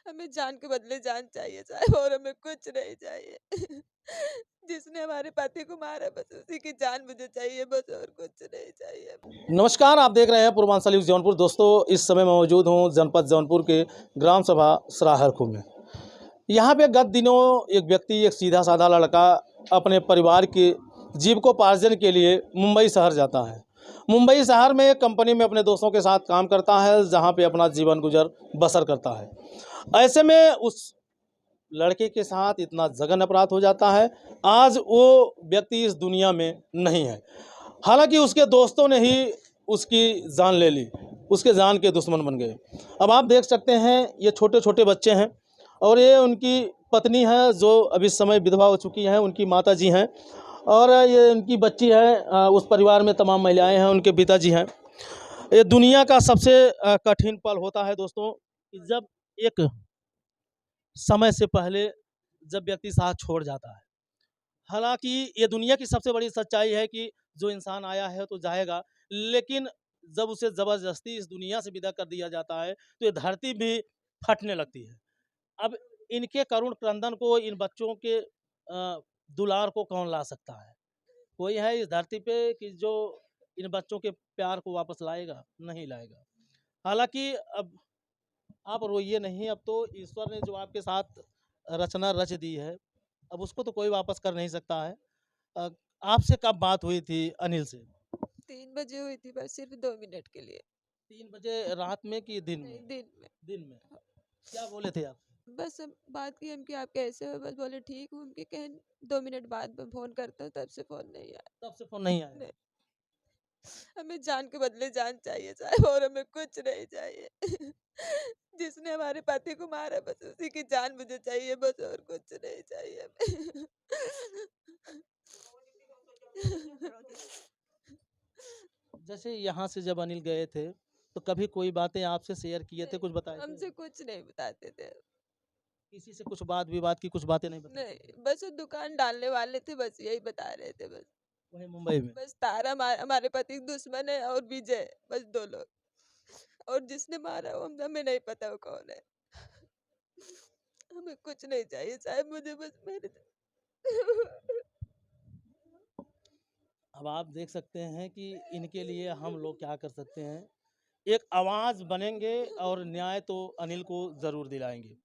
हमें जान के बदले जान चाहिए साहब, और हमें कुछ नहीं चाहिए। जिसने हमारे पति को मारा बस उसी की जान मुझे चाहिए बस, और कुछ नहीं चाहिए। नमस्कार, आप देख रहे हैं पूर्वांचल न्यूज़ जौनपुर। दोस्तों, इस समय मैं मौजूद हूं जनपद जौनपुर के ग्राम सभा सराहरखू में। यहां पे गत दिनों एक व्यक्ति, एक सीधा साधा लड़का अपने परिवार के जीविकोपार्जन के लिए मुंबई शहर जाता है। मुंबई शहर में एक कंपनी में अपने दोस्तों के साथ काम करता है, जहां पे अपना जीवन गुजर बसर करता है। ऐसे में उस लड़के के साथ इतना जघन्य अपराध हो जाता है। आज वो व्यक्ति इस दुनिया में नहीं है। हालांकि उसके दोस्तों ने ही उसकी जान ले ली, उसके जान के दुश्मन बन गए। अब आप देख सकते हैं, ये छोटे छोटे बच्चे हैं और ये उनकी पत्नी है जो अभी इस समय विधवा हो चुकी हैं, उनकी माता जी हैं, और ये उनकी बच्ची है। उस परिवार में तमाम महिलाएं हैं, उनके पिताजी हैं। ये दुनिया का सबसे कठिन पल होता है दोस्तों, कि जब एक समय से पहले जब व्यक्ति साथ छोड़ जाता है। हालांकि ये दुनिया की सबसे बड़ी सच्चाई है कि जो इंसान आया है तो जाएगा, लेकिन जब उसे ज़बरदस्ती इस दुनिया से विदा कर दिया जाता है तो ये धरती भी फटने लगती है। अब इनके करुण क्रंदन को, इन बच्चों के दुलार को कौन ला सकता है? कोई है इस धरती पे कि जो इन बच्चों के प्यार को वापस लाएगा? नहीं लाएगा। हालांकि अब आप रोइए नहीं, अब तो ईश्वर ने जो आपके साथ रचना रच दी है, अब उसको तो कोई वापस कर नहीं सकता है। अ, आपसे कब बात हुई थी अनिल से? 3 बजे हुई थी बस, सिर्फ 2 मिनट के लिए। 3 बजे रात में कि दिन नहीं, में? दिन में। दिन में। क्या बोले थे आप? बस हम बात की, हम कि आप कैसे हो, बस बोले ठीक हूँ। हम कि कहें 2 मिनट बाद मैं फोन करता हूँ, तब से फोन नहीं आया। तब से फ़ोन नहीं आया? नहीं, हमें जान के बदले जान चाहिए साहब, और हमें कुछ नहीं चाहिए। जिसने हमारे पति को मारा बस उसी की जान मुझे चाहिए बस, और कुछ नहीं चाहिए हमें। जैसे यहाँ से जब अनिल गए थे, तो कभी कोई बातें आपसे शेयर किए थे, नहीं, कुछ बताए थे? हमसे कुछ नहीं बताते थे। किसी से कुछ वाद-विवाद की कुछ बातें नहीं बताई थी? नहीं, बस वो दुकान डालने वाले थे, बस यही बता रहे थे बस। वहीं मुंबई में? बस तारा हमारे पति का दुश्मन है, और विजय, बस 2 लोग। और जिसने मारा वो हमें नहीं पता वो कौन है। हमें कुछ नहीं चाहिए साहब, मुझे बस मेरे। अब आप देख सकते हैं कि इनके लिए हम लोग क्या कर सकते हैं। एक आवाज़ बनेंगे और न्याय तो अनिल को ज़रूर दिलाएँगे।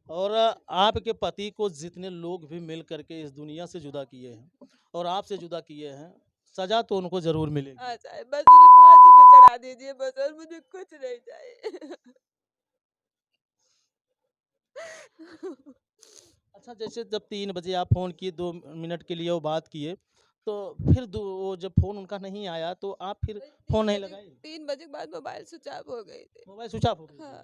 और आपके पति को जितने लोग भी मिल करके इस दुनिया से जुदा किए हैं और आपसे जुदा किए हैं, सज़ा तो उनको ज़रूर मिलेगी। हाँ साहब, बस उन्हें फांसी पे चढ़ा दीजिए बस, और मुझे कुछ नहीं चाहिए। अच्छा, जैसे जब 3 बजे आप फ़ोन किए, 2 मिनट के लिए वो बात किए, तो फिर दो वो जब फ़ोन उनका नहीं आया तो आप फिर भाई फ़ोन तीन नहीं बजे लगाए? 3 बजे के बाद मोबाइल स्विच ऑफ हो गए थे। मोबाइल स्विच ऑफ हो गई थी। हाँ,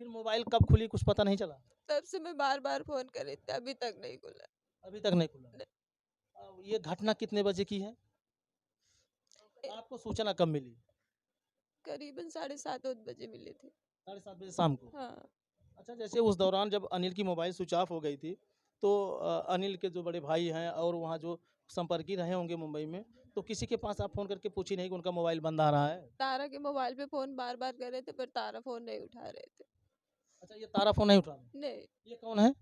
फिर मोबाइल कब खुली कुछ पता नहीं चला? तब से मैं बार बार फोन कर रही थी, अभी तक नहीं खुला। अभी तक नहीं खुला। नहीं, ये घटना कितने बजे की है? आपको सूचना कब मिली? करीबन 7:30-8 बजे मिली थी। 7:30 बजे शाम को? हाँ। अच्छा, जैसे उस दौरान जब अनिल की मोबाइल स्विच ऑफ हो गई थी, तो अनिल के जो बड़े भाई हैं और वहाँ जो संपर्की रहे होंगे मुंबई में, तो किसी के पास आप फ़ोन करके पूछी नहीं कि उनका मोबाइल बंद आ रहा है? तारा के मोबाइल पे फोन बार बार कर रहे थे, पर तारा फोन नहीं उठा रहे थे। अच्छा, ये तारा फ़ोन नहीं उठा रहे? नहीं, ये कौन है?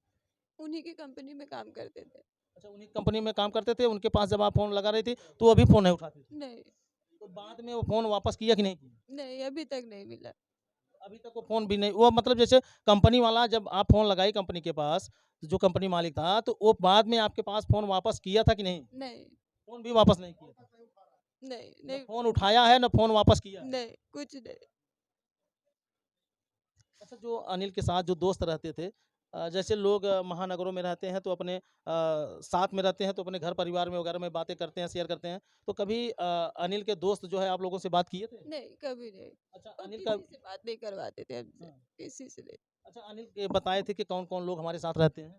उन्हीं की कंपनी में काम करते थे। अच्छा, उन्हीं कंपनी में काम करते थे, उनके पास जब आप फ़ोन लगा रही थी, तो वो भी फ़ोन नहीं उठाती थी? नहीं। तो बाद में वो फ़ोन वापस किया कि नहीं किया? नहीं, अभी तक नहीं मिला। अभी तक वो फ़ोन भी नहीं, वो मतलब जैसे कंपनी वाला जब आप फ़ोन लगाई कंपनी के पास, जो कंपनी मालिक था, तो वो बाद में आपके पास फ़ोन वापस किया था कि नहीं? नहीं। फ़ोन भी वापस नहीं किया था? नहीं। ना नहीं। फ़ोन उठाया है, ना फ़ोन वापस किया है? नहीं, कुछ नहीं। अच्छा, जो अनिल के साथ जो दोस्त रहते थे, जैसे लोग महानगरों में रहते हैं तो अपने साथ में रहते हैं तो अपने घर परिवार में वगैरह में बातें करते हैं, शेयर करते हैं। तो कभी अनिल के दोस्त जो है आप लोगों से बात किए थे? नहीं, कभी नहीं। अच्छा, और अनिल का। किसी से बात नहीं करवाते थे हमसे, हाँ। किसी से नहीं। अच्छा, अनिल ये बताए थे कि कौन-कौन लोग हमारे साथ रहते हैं?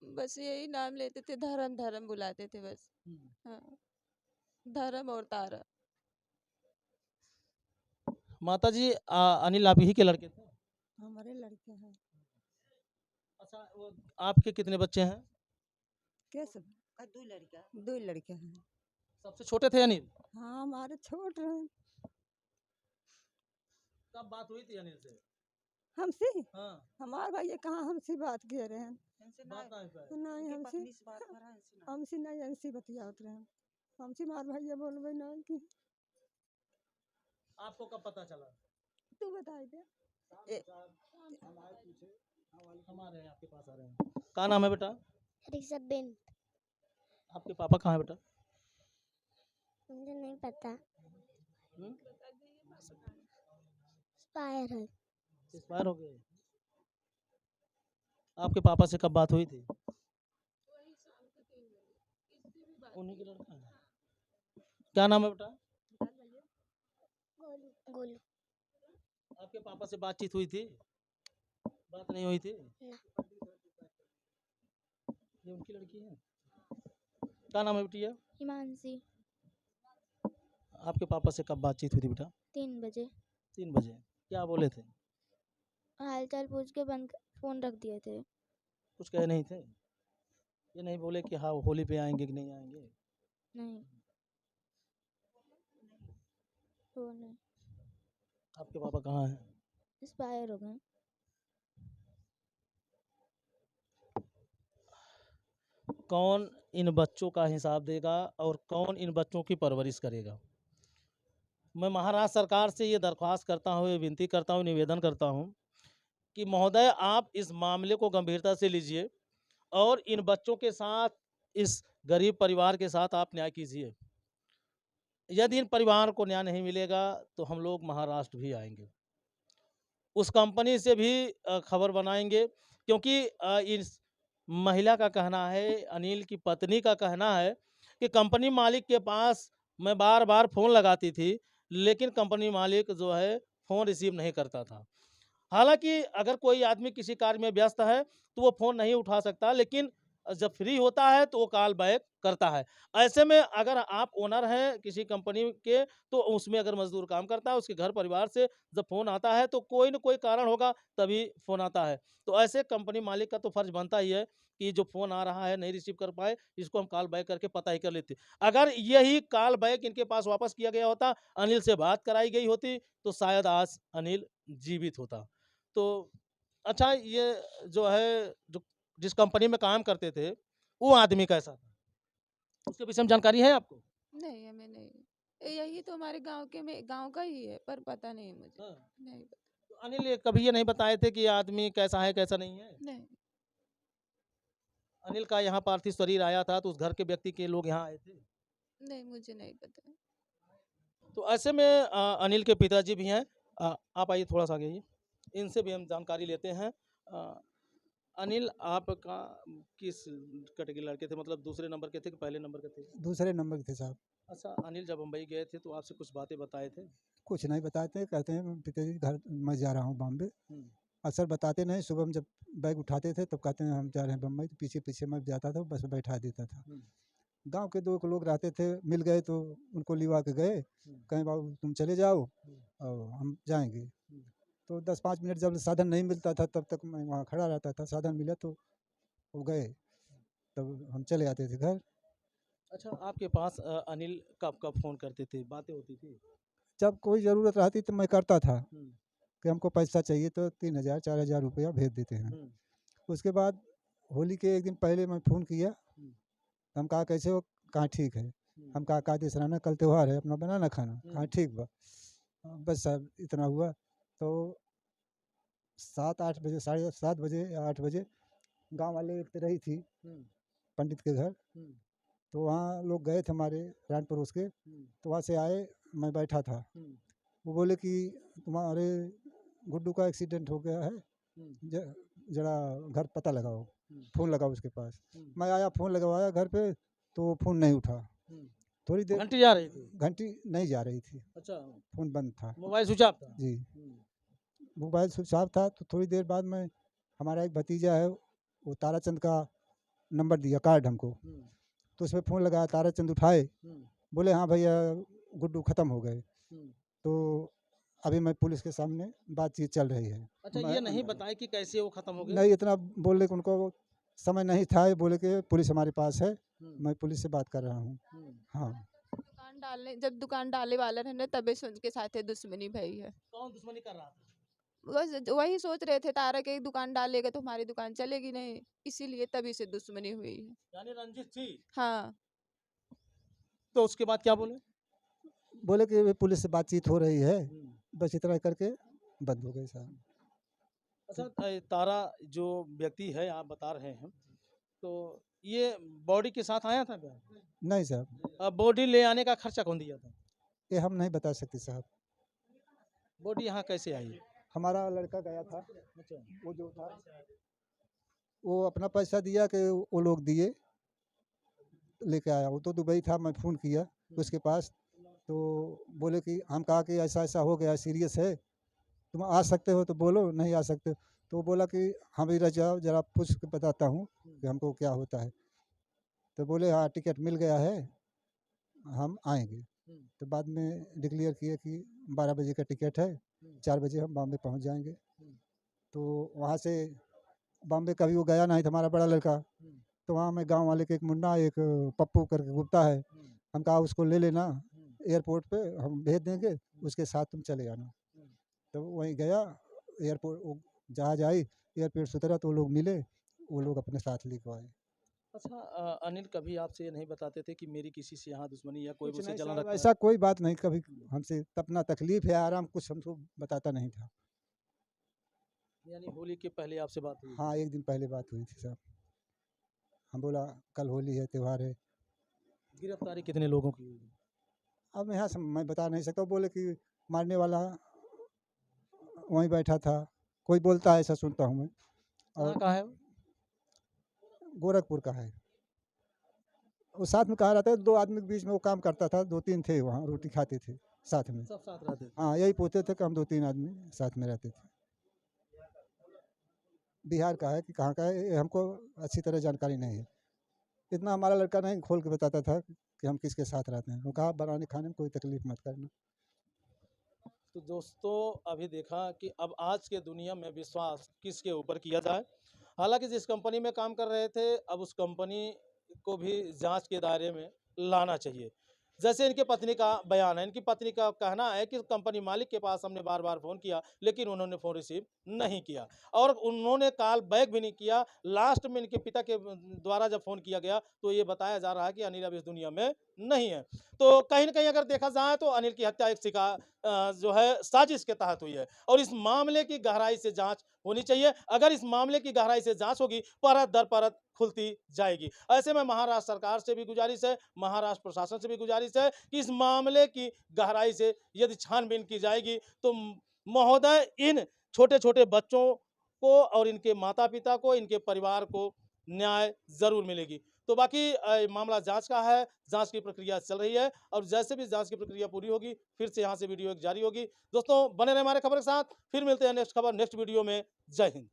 बस यही नाम लेते थे, धर्म धर्म बुलाते थे बस। हुँ। हाँ, धर्म और तारा। माताजी, अनिल आप ही के लड़के थे? हमारे लड़के हैं। अच्छा, वो आपके कितने बच्चे हैं? कैसे? दो लड़के हैं। सबसे छोटे थे अनिल? हाँ, हमारे छोटे हैं। कब बात हुई थी अनिल से? हमसे हाँ हमार भाई कहाँ हमसे बात किए रहे हैं बात ना पाए नहीं हमसे नहीं हमसे बतियात रहे हैं हमसे मार भैया बोलबे ना कि आपको कब पता चला तू बताई दे हमारे हैं आपके पास आ रहे हैं क्या नाम है बेटा ऋषभ आपके पापा कहाँ है बेटा मुझे नहीं पता हम्म? एक्सपायर है एक्सपायर हो गए आपके पापा से कब बात हुई थी उन्हीं के लड़का है क्या नाम है बेटा गोलू गोलू आपके पापा से बातचीत हुई थी बात नहीं हुई थी ना ये उनकी लड़की है क्या नाम है बेटिया हिमांशी आपके पापा से कब बातचीत हुई थी बेटा 3 बजे 3 बजे क्या बोले थे हालचाल पूछ के बंद फोन रख दिए थे कुछ कहे नहीं थे ये नहीं बोले कि हाँ होली पे आएंगे कि नहीं आएंगे नहीं वो नहीं आपके पापा कहाँ हैं एक्सपायर हो गए कौन इन बच्चों का हिसाब देगा और कौन इन बच्चों की परवरिश करेगा मैं महाराष्ट्र सरकार से ये दरख्वास्त करता हूँ ये विनती करता हूँ निवेदन करता हूँ कि महोदय आप इस मामले को गंभीरता से लीजिए और इन बच्चों के साथ इस गरीब परिवार के साथ आप न्याय कीजिए यदि इन परिवार को न्याय नहीं मिलेगा तो हम लोग महाराष्ट्र भी आएंगे उस कंपनी से भी खबर बनाएंगे क्योंकि इस महिला का कहना है अनिल की पत्नी का कहना है कि कंपनी मालिक के पास मैं बार बार फ़ोन लगाती थी लेकिन कंपनी मालिक जो है फ़ोन रिसीव नहीं करता था हालांकि अगर कोई आदमी किसी कार्य में व्यस्त है तो वो फ़ोन नहीं उठा सकता लेकिन जब फ्री होता है तो वो कॉल बैक करता है ऐसे में अगर आप ओनर हैं किसी कंपनी के तो उसमें अगर मजदूर काम करता है उसके घर परिवार से जब फ़ोन आता है तो कोई ना कोई कारण होगा तभी फ़ोन आता है तो ऐसे कंपनी मालिक का तो फर्ज बनता ही है कि जो फ़ोन आ रहा है नहीं रिसीव कर पाए इसको हम कॉल बैक करके पता ही कर लेते अगर यही कॉल बैक इनके पास वापस किया गया होता अनिल से बात कराई गई होती तो शायद आज अनिल जीवित होता तो अच्छा ये जो है जो जिस कंपनी में काम करते थे वो आदमी कैसा था उसके विषय में जानकारी है आपको नहीं हमें नहीं यही तो हमारे गांव का ही है पर पता नहीं मुझे हाँ। नहीं पता तो अनिल ये कभी ये नहीं बताए थे कि ये आदमी कैसा है कैसा नहीं है नहीं अनिल का यहाँ पार्थिव शरीर आया था तो उस घर के व्यक्ति के लोग यहाँ आए थे नहीं मुझे नहीं पता तो ऐसे में अनिल के पिताजी भी हैं आप आइए थोड़ा सा आगे आइए इनसे भी हम जानकारी लेते हैं अनिल आपका किस कैटेगरी लड़के थे मतलब दूसरे नंबर के थे कि पहले नंबर के थे दूसरे नंबर के थे साहब अच्छा अनिल जब मुंबई गए थे तो आपसे कुछ बातें बताए थे कुछ नहीं बताते कहते हैं पिताजी घर मैं जा रहा हूँ बॉम्बे हम्म, अक्सर बताते नहीं सुबह में जब बैग उठाते थे तब कहते हैं हम जा रहे हैं बम्बई तो पीछे पीछे मैं जाता था बस बैठा देता था हम्म, गांव के 2 लोग रहते थे मिल गए तो उनको लिवा के गए कहें बाबू तुम चले जाओ और हम जाएंगे तो 10-5 मिनट जब साधन नहीं मिलता था तब तक मैं वहाँ खड़ा रहता था साधन मिला तो वो गए तब हम चले आते थे घर अच्छा आपके पास अनिल कब कब फ़ोन करते थे बातें होती थी जब कोई ज़रूरत रहती तो मैं करता था हम्म, कि हमको पैसा चाहिए तो 3,000-4,000 रुपया भेज देते हैं हम्म, उसके बाद होली के एक दिन पहले मैं फ़ोन किया हम्म, हम कहा कैसे हो कहा ठीक है हम्म, हम कहा कायदे सराहना कल त्यौहार है अपना बनाना खाना कहा ठीक बा बस साहब इतना हुआ तो 7-8 बजे 7:30 बजे या 8 बजे गांव वाले एक रही थी हम्म, पंडित के घर हम्म, तो वहाँ लोग गए थे हमारे रान पड़ोस के हम्म, तो वहाँ से आए मैं बैठा था हम्म, वो बोले कि तुम्हारे गुड्डू का एक्सीडेंट हो गया है हम्म, जरा घर पता लगाओ फ़ोन लगाओ उसके पास हम्म, मैं आया फ़ोन लगवाया घर पे तो वो फ़ोन नहीं उठा हम्म। थोड़ी देर घंटी जा रही थी घंटी नहीं जा रही थी अच्छा फ़ोन बंद था मोबाइल स्विच ऑफ था जी मोबाइल स्विच ऑफ था तो थोड़ी देर बाद में हमारा एक भतीजा है वो ताराचंद का नंबर दिया कार्ड हमको हम्म, तो उसमें फ़ोन लगाया ताराचंद उठाए हम्म, बोले हाँ भैया गुड्डू ख़त्म हो गए हम्म। तो अभी मैं पुलिस के सामने बातचीत चल रही है अच्छा मैं ये नहीं अंदर हूँ। बताए कि कैसे वो खत्म हो गए नहीं इतना बोलने को उनको समय नहीं था ये बोले कि पुलिस हमारे पास है हम्म, मैं पुलिस से बात कर रहा हूँ हम्म। हाँ जब दुकान डालने वाला रहने तबे से उनके साथ दुश्मनी भई है कौन दुश्मनी कर रहा था बस वही सोच रहे थे तारा की दुकान डालेगा तो हमारी दुकान चलेगी नहीं, इसीलिए तभी से दुश्मनी हुई है। यानी रंजित थी। हाँ। तो उसके बाद क्या बोले? बोले कि अभी पुलिस से बातचीत हो रही है, हम्म। बस इतना करके बंद हो गई साहब। अच्छा, तारा जो व्यक्ति है आप बता रहे हैं, तो ये बॉडी के साथ आया था क्या? नहीं साहब, अब बॉडी ले आने का खर्चा कौन दिया था? ये हम नहीं बता सकते साहब। बॉडी यहाँ कैसे आई? हमारा लड़का गया था, अच्छा। वो जो था वो अपना पैसा दिया कि वो लोग दिए, लेके आया। वो तो दुबई था, मैं फ़ोन किया उसके पास, तो बोले कि हम कहा कि ऐसा ऐसा हो गया, सीरियस है, तुम आ सकते हो तो बोलो, नहीं आ सकते तो वो बोला कि हाँ भाई रह जाओ, ज़रा पूछ के बताता हूँ कि हमको क्या होता है। तो बोले हाँ टिकट मिल गया है, हम आएंगे। तो बाद में डिक्लेयर किए कि 12 बजे का टिकट है, 4 बजे हम बॉम्बे पहुंच जाएंगे। तो वहाँ से बॉम्बे कभी वो गया नहीं था हमारा बड़ा लड़का, तो वहाँ मैं गांव वाले के एक मुन्ना, एक पप्पू करके गुप्ता है, हम कहा उसको ले लेना एयरपोर्ट पे, हम भेज देंगे, उसके साथ तुम चले आना। तो वहीं गया एयरपोर्ट, वो जहाज आई, एयरपोर्ट से उतरा तो वो लोग मिले, वो लोग अपने साथ लेकर आए। अच्छा, अनिल कभी आपसे ये नहीं बताते थे कि मेरी किसी से यहाँ दुश्मनी या कोई कुछ मुझसे नहीं जलन साहब, रखता है? ऐसा कोई बात नहीं कभी हमसे, अपना तकलीफ है आराम कुछ हमको बताता नहीं था। यानी होली के पहले आपसे बात हुई? हाँ, एक दिन पहले बात हुई थी साहब, हम बोला कल होली है, त्यौहार है। गिरफ्तारी कितने लोगों की हुई? अब यहाँ से मैं बता नहीं सकता, वो बोले कि मारने वाला वहीं बैठा था, कोई बोलता है ऐसा सुनता हूँ मैं। कहाँ और का है वो? गोरखपुर का है। वो साथ में कहा रहता है, 2 आदमी के बीच में वो काम करता था, 2-3 थे वहाँ, रोटी खाते थे साथ में। सब साथ रहते थे? हाँ, यही पूछते थे कि हम 2-3 आदमी साथ में रहते थे। बिहार का है कि कहाँ का है, ये हमको अच्छी तरह जानकारी नहीं है। इतना हमारा लड़का नहीं खोल के बताता था कि हम किसके साथ रहते हैं। वो कहा बनाने खाने में कोई तकलीफ मत करना। तो दोस्तों अभी देखा कि अब आज के दुनिया में विश्वास किसके ऊपर किया जाए। हालांकि जिस कंपनी में काम कर रहे थे, अब उस कंपनी को भी जांच के दायरे में लाना चाहिए। जैसे इनके पत्नी का बयान है, इनकी पत्नी का कहना है कि कंपनी मालिक के पास हमने बार बार फ़ोन किया, लेकिन उन्होंने फ़ोन रिसीव नहीं किया और उन्होंने कॉल बैक भी नहीं किया। लास्ट में इनके पिता के द्वारा जब फ़ोन किया गया तो ये बताया जा रहा है कि अनिल अब इस दुनिया में नहीं है। तो कहीं न कहीं अगर देखा जाए तो अनिल की हत्या एक शिकार जो है साजिश के तहत हुई है और इस मामले की गहराई से जांच होनी चाहिए। अगर इस मामले की गहराई से जांच होगी, परत दर परत खुलती जाएगी। ऐसे में महाराष्ट्र सरकार से भी गुजारिश है, महाराष्ट्र प्रशासन से भी गुजारिश है कि इस मामले की गहराई से यदि छानबीन की जाएगी तो महोदय इन छोटे-छोटे बच्चों को और इनके माता-पिता को, इनके परिवार को न्याय ज़रूर मिलेगी। तो बाकी मामला जांच का है, जांच की प्रक्रिया चल रही है और जैसे भी जांच की प्रक्रिया पूरी होगी, फिर से यहाँ से वीडियो एक जारी होगी। दोस्तों बने रहे हमारे खबर के साथ, फिर मिलते हैं नेक्स्ट खबर, नेक्स्ट वीडियो में। जय हिंद।